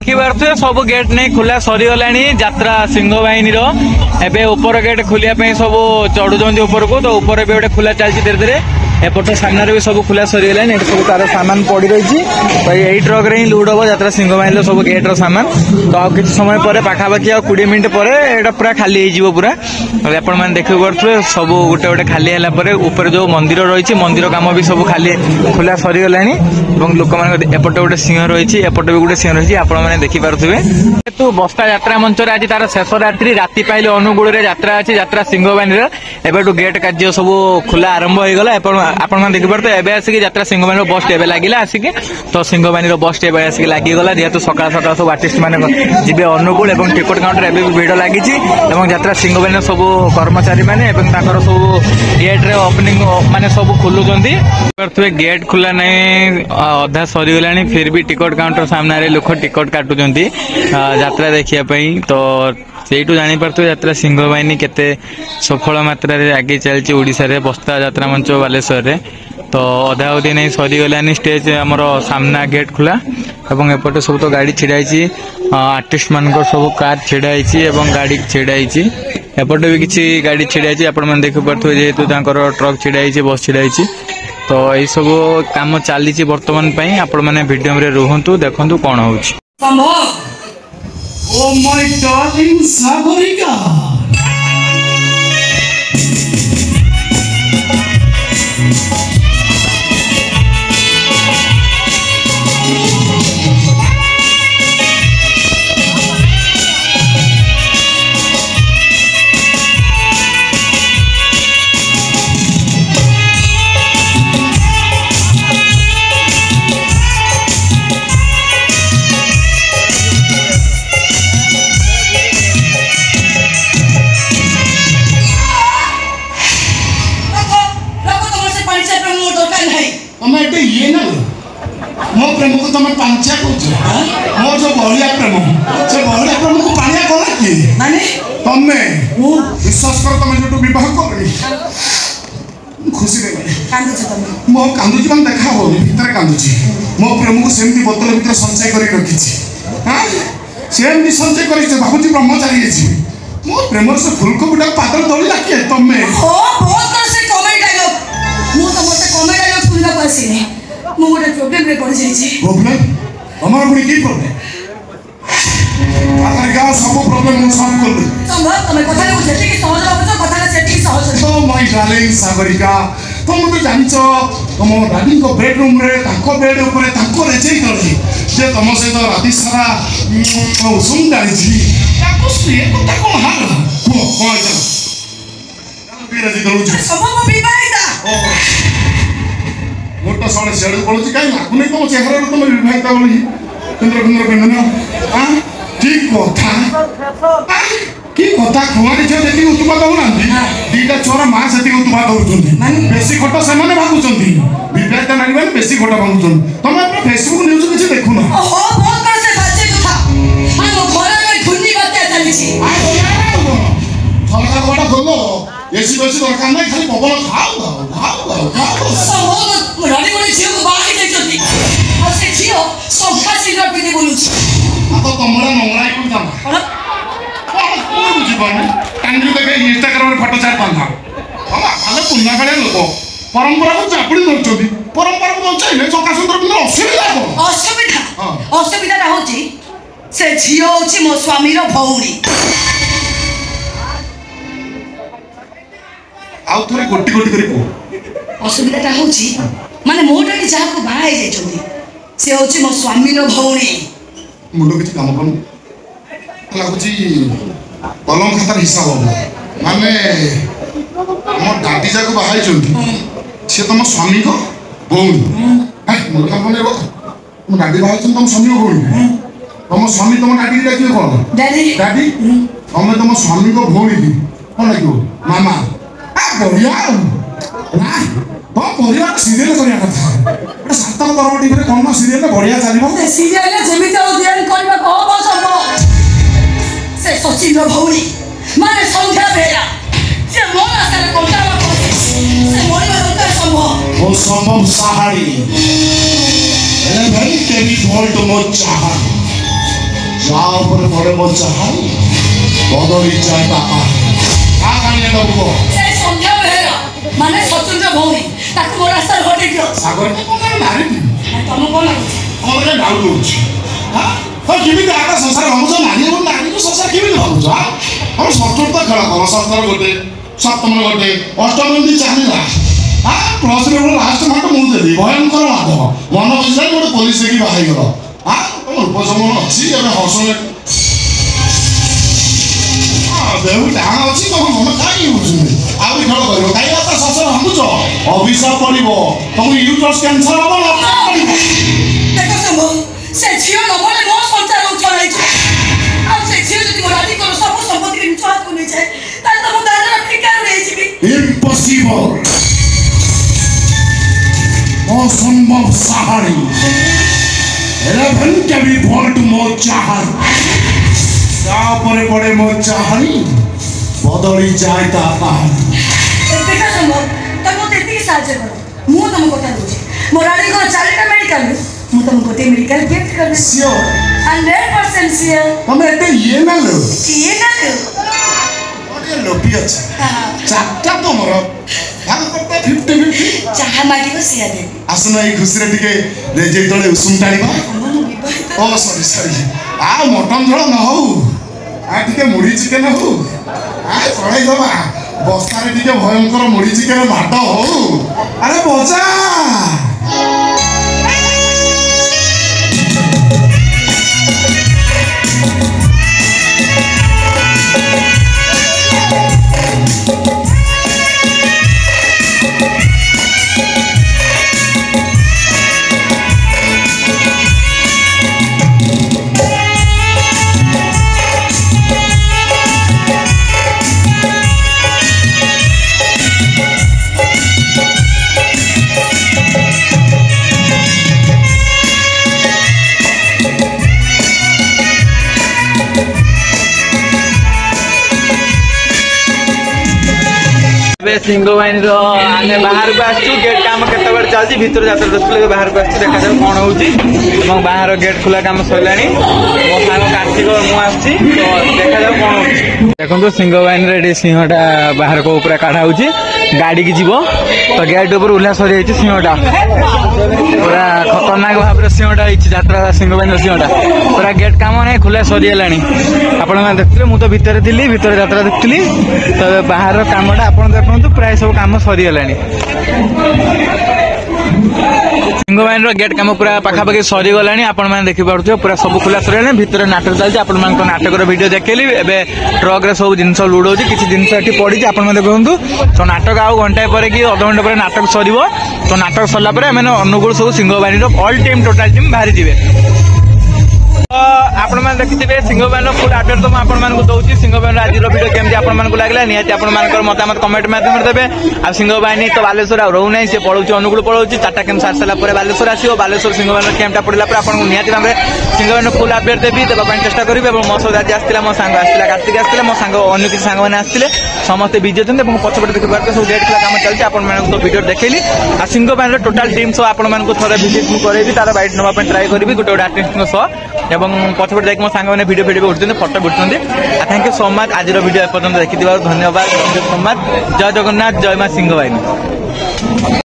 देखिए सब गेट नहीं खुला सरीगला यात्रा सिंह बाहिनी एवं उपर गेट खुलिया सब चढ़ुंट ऊपर को तो ऊपर भी गोटे खुला चलती धीरे धीरे एपट सामने भी सब खुला सरीगला सब तार सामान पड़ रही तो यही ट्रक रे ही लोड हम यात्रा सिंह बाहिनी सब गेट्र सामान तो आ कि समय पर पाखापाखि आ 20 मिनट पर यहाँ पूरा खाली हो पूरा आपण मैंने देखिए पड़े सब गोटे गोटे खाली है जो मंदिर रही मंदिर कम भी सब खाली खुला सरीगला लोक मान एपटे गोटे सिंह रही एपटे भी गोटे सिंह रही आपने देखिपे जेहतु बस्ता यात्रा मंच आज तार शेष राति पाइले अनुगुल यात्रा अच्छी यात्रा सिंह बाहिनी एवं गेट कार्य सब खुला आरंभ हो गला आपण मैंने देखिपे एवं आसिक यात्रा सिंह बाहिनी बस टे लगे आसिक तो सिंह बाहिनी बस टे आसिक लगिगला जेहतु सकाल सकाल सब आर्टिस्ट मैंने जी अनुगुल और टिकट काउंटर एवं भिड़ लगी यात्रा सिंह बाहिनी सब कर्मचारी मैंने सब गेट्रे ओपनिंग माने सब खोलुंट गेट खुला नहीं अधा सरीगला फिर भी टिकट काउंटर सामने लोक टिकट काटुंट यात्रा देखापी तो सेठू जापारे यात्रा सिंह बाहिनी केते सफल मात्रा आगे चलती ओडिशा रे बस्ता यात्रा मंच बालेश्वर रे तो अधा अवधि नहीं सरीगलानी स्टेज आमर सामना गेट खुला एवं एपटे सब तो गाड़ी छिड़ाई आर्टिस्ट मान सब कार छिड़ाई गाड़ी छिड़ाई एपटे भी किसी गाड़ी छिड़ाई आपण देखिपे जेहेतु ट्रक छिड़ाई बस छिड़ाई तो यही सब कम चली बर्तमान आपण मैंने वीडियो में रुहतु देखु कौन हो Oh my darling Sagarika! ये ना मो प्रेम को तुम पांचा कह मो जो बहलिया प्रेम से बहलिया प्रेम को पानिया कला कि माने तमे विश्वास कर तुम जो विवाह कर खुशी रे कांदु छ तुम मो कांदु छ मन देखा हो भीतर कांदु छी मो प्रेम को सेमती बोतल भीतर संचय करी रखी छी हां सेमती संचय करी छ बाबूजी ब्रह्मचारी छी मो प्रेम से फूल को बुडा पातर तोड़ी लाके तमे हो बहुत कर से कॉमेडी डायलॉग मो तो मते कॉमेडी डायलॉग सुनला पासी ने मो गोटे प्रॉब्लम रे पड़ जाई छी प्रॉब्लम हमर पुनी की प्रॉब्लम आखर गांव सब प्रॉब्लम मु सॉल्व कर दे संभव तमे कथा को जेते की सहज होबो कथा ना सेठी सहज तो माय डार्लिंग सागरिका तुम तो जानछो तुम दादी को बेडरूम रे ताको बेड ऊपर ताको रेचई करली जे तुम से तो राति सारा सुन डाली छी ताको से कथा कोन हाल को कोन जा बिराजी दलु छी सब मो विवाहिता मोटा साले सेड पड़ो काई लागु नहीं तुम चेहरा रे तुम विवाहिता बोली केंद्र केंद्र केंद्र हां ठीक कथा की कथा खुआरी छ देखि उत्पाद हो ना दीटा छोरा मां सेति उत्पाद होउछन बेसी खट से माने भागुछंती विवाहिता नारी माने बेसी खट भागुछन तुम अपना फेसबुक न्यूज किछ देखु ना ओहो बहुत कर से बाजे कथा हम घर में घुन्नी बाते चली छी थलका बड़ा बोलो एसी बसी दरकार नहीं खाली पवन खाओ सब रानी बोली झियो को बाहर दे चली और से झियो संखा सिलर पे बोलु छी आ तो तमरा नंगराई को जाना कोन जीवन टांगरी देखे इंस्टाग्राम रे फोटो छाड़ पांधा बाबा आले पुन्ना काले लोक परंपरा को चापड़ी दउछोदी परंपरा को चाइले चका सुंदर बिना असुविधा होची से झियो होची मो स्वामी रो भौणी आउ थोड़े गोटी गोटी करी को असुविधाटा होची माने मोटा के जाहा को बाहाई जाय छथि से होची मो स्वामी रो भौणी मुंडो किछ काम करू लागुची कलम खातार हिसाब हो माने हम दादी जाको बाहाई छथि से तम स्वामी को भौणी ए मोर काम ने रो तुम दादी बाहाई छथि तम स्वामी को भौणी तम स्वामी तम दादी के डाकियो कोन दादी दादी हम तम स्वामी को भौणी दी कोन लागियो मामा बढ़िया ना तो परिवार सीरियल करिया कथा एटा सातम दरवा टीवी रे कोन सीरियल बढ़िया चलिबो से सीरियल जेमिते उद्यान करबा कहबो सब से सचिन रो भौणी माने संध्या बेला से मोना सारे कोंटावा से मोरी में संभव वो संभव साहारी एले भाई तेरी बोल तो मो चाहा ଯାପରେ ପରେ ମୋ ଚାହାଣି ବଦଳି ଯାଏ ବାପା କାହାଣୀ ନବୁ ସେ ସନ୍ଧ୍ୟା ବେହେରା ମାନେ ସଚୁନ୍ଦ୍ର ଭଉଣୀ ତାକୁ ମୋ ରାସ୍ତାରେ ହଟେଇ ଦିଅ। ସାଗର ମାରିବି ତମକୁ କଣ ଲାଗୁଛି? କଣ ଡାଉଟ ହଉଛି ହଁ କେମିତି ଆଗ ସଂସାର ଭାବୁଛ ନାରୀ ଏବଂ ନାରୀକୁ ସଂସାର କେମିତି ଭାବୁଛ ଆମେ ଷଷ୍ଠର ତ ଖେଳ କର ଷଷ୍ଠର ଗୋଟେ ସପ୍ତମର ଗୋଟେ ଅଷ୍ଟମ ଏମିତି ଚାଲିଲା ପ୍ଲସ୍ ଲାଷ୍ଟ ମାଠ ମୁଁ ଦେଲି ଭୟଙ୍କର ମାଠ ମନ ବୁଝିଲା ଗୋଟେ ପୋଲିସ ଦେଖି ବାହାରିଗଲ ତମ ଉପସମନ ଅଛି ଏବେ ହସ ଦେହକୁ ଡାହାଣ ଅଛି ତମ ମନ କାହିଁକି ବୁଝୁନି ଆହୁରି ଖେଳ କରିବ କାହିଁକି ତା ଶେଷରେ ଭାବୁଛ ଅଭିଶାପ ପଡ଼ିବ ତମକୁ ୟୁଟ୍ରସ୍ କ୍ୟାନ୍ସର ହବ ଦେଖ ଶମ୍ଭୁ ସେ ଝିଅ ନ ବଳେ ମୋ ସଂସାର ଉଚ୍ଛଳାଇଛି ଆଉ ସେ ଝିଅ ଯଦି ମୋ ରାଧିକର ସବୁ ସମ୍ପତ୍ତିରେ ନିଜ ହାତକୁ ନେଇଯାଏ ତାହେଲେ ତ ମୁଁ ଦାଦର ଫିକାର ନେଇଯିବି। ଇମ୍ପସିବଲ ଅସମ୍ଭବ Sahani 11 can be born to ମୋ ଚାହାଣୀ ତାପରେ ପଡ଼େ ମୋ ଚାହାଣୀ ବଦଳି ଯାଏ ତା କାହାଣୀ। ଦେଖ ଶମ୍ଭୁ ତମେ ମୋତେ ଏତିକି ସାହାଯ୍ୟ କର ମୁଁ ତମ କଥା ଦଉଛି ମୋ ରାଧିକର 4ଟା ମେଡିକାଲ ମୁଁ ତମକୁ ଗୋଟେ ମେଡିକାଲ ଗିଫ୍ଟ କରିବି। Sure 100% sure. ତମେ ଏତେ ଇଏ ନା लो ଇଏ ନା लो ଗୋଟେ ଲୋଭି ଅଛି ଚାରଟା ତମର ଭାଗ କରତେ 50-50 ଯାହା ମାଗିବ ସେଇଆ ଦେବି। ଆସୁନ ଏଇ ଖୁସିରେ ଟିକେ ରେଜେଇ ତଳେ ଉଷୁମ ଟାଣିବା। ମୁଁ ବିବାହିତ ଓ ସରି ମଟନ ଝୋଳ ନ ହଉ ଟିକେ ମୁଢି ଚିକେନ ହଉ ଚଢେଇ ଦବା ବସ୍ତାରେ ଟିକେ ଭୟଙ୍କର ମୁଢି ଚିକେନ ଭାତ ହଉ ଆରେ ବଜା सिंह बाहिनी आने बाहर को आसु गेट काम केत चलती भर जात्रा देखते बाहर को आसू देखा जाए कौन हो बाहर गेट खुला काम सरला मो सांग कार्तिक मुझे तो देखा जाए कौन हो देखो सिंह बाहिनी सिंहटा बाहर को पूरा काढ़ा हो गाड़ी की जीव तो गेट ऊपर उल्ला सरी सिंहटा पूरा खतरनाक भाव में सिंहटा जात्रा सिंह बाहिनी सिंहटा पूरा गेट काम नहीं खुला सरीगला आपण देखते मुझे भितर थी भितर जात्रा देखी तो बाहर कामटा आप देखो प्राय सब कम सरीगला सिंह बाहिनी गेट कम पूरा पाखापाखि सरीगला आपण मैंने देखिपे पूरा सब खुला सर भितर नाटक चलती आप नाटक वीडियो देखली एवं ट्रक रे सब जिन लुड़ हो किसी जिन पड़ी आप देखु तो नाटक आउ घंटाए पर कि अध घंटे पर नाटक सर तो नाटक सरला मैंने अनुगुल सब Singh Bahini all team total team बाहरी जाए आपण मैंने देखिए सिंह बाहिनी फुल अपडेट तो मुझे दूसरी सिंह बाहिनी आज वीडियो केमती आपको लगे निहती आप मतामत कमेंट माध्यम देवे आ सिंह बाहिनी तो बालेश्वर रोना सी पड़ोची अनुगुल पड़ोची 4टा कैंप सारी सारा बालेश्वर आसो बालेश्वर सिंह बाहिनी कैंपटा पड़ा आपको निहती भाव में सिंह बाहिनी फुल अपडेट देवी देवाई चेष्टा करी मो सहित आज आसला मो सांग आसला कार्तिक आसला मो सांग अन्य किसी सांग मैंने आसते समस्ते बिजी अच्छा पछपटे देखिए सब गेट खुला काम चलती आप तो वीडियो देखली आ सिंह बाहिनी टोटाल टीम सह आपको थे भिजिट मुझे तार बैठ नापी ट्राए करी गोटे गोटे आर्टिस्ट सह पछपटे जाकि मो सांग मैंने वीडियो वीडियो उठते फटो उठते थैंक यू सो मच आज वीडियो एपर्यंत देखी धन्यवाद थैंक यू सो मच जय जगन्नाथ जय मां सिंह बाहिनी।